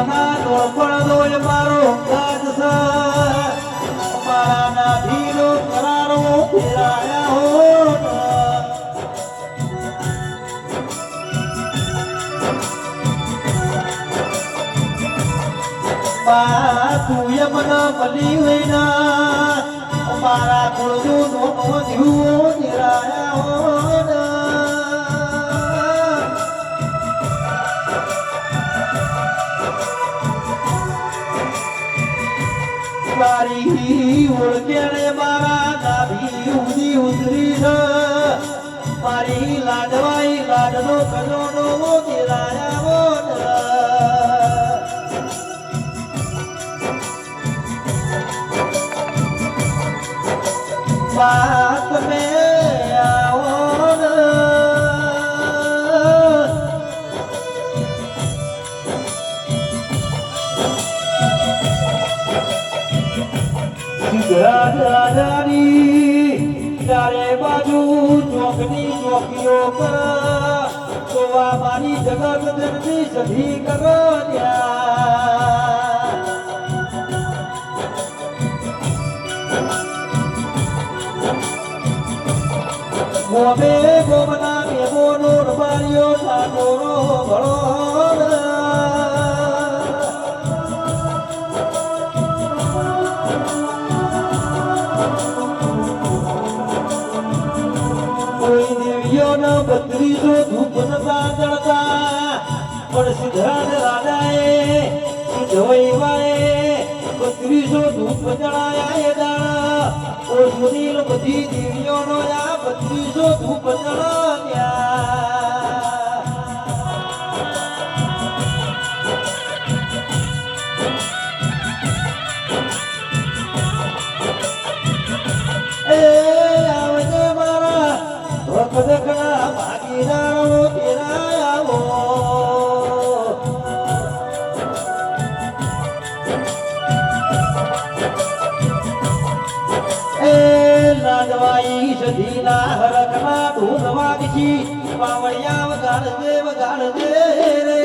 દેવના દોડપણ દોય મારો ગાજ છે મારા ના ધીરો કરારો ફેરાયા હો તું એ મને મળી હોય ના મારા કુળનું નો જીવો નિરાયા હો મારી ઓળખેણે મારા નાભી ઉડી ઉતરી છે મારી લાડવાઈ લાડનો કજોનો નિરાયા હો बात में आओ चारे बाजू चौकनी चौकियों पर तो हमारी जगत जननी सभी करो गोबे गोबना के बोनो रबारियो ठाकोरो भरो कोई देवियों न बद्री जो धूप न जड़ता और सिद्धार्थ राजाए सिद्धोई वाए बद्री जो धूप जड़ाया ये दाना और सुनील बधी देवियों नो या बद्री जो धूप जड़ाया ए आवजे मारा भक्तकड़ा भागीदारो तेरा आवो लाडवाई सधीला हरकना धूलवागची पावळ्या वगाड दे रे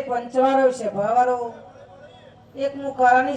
पंचवारो से भावारो एक मुखारानी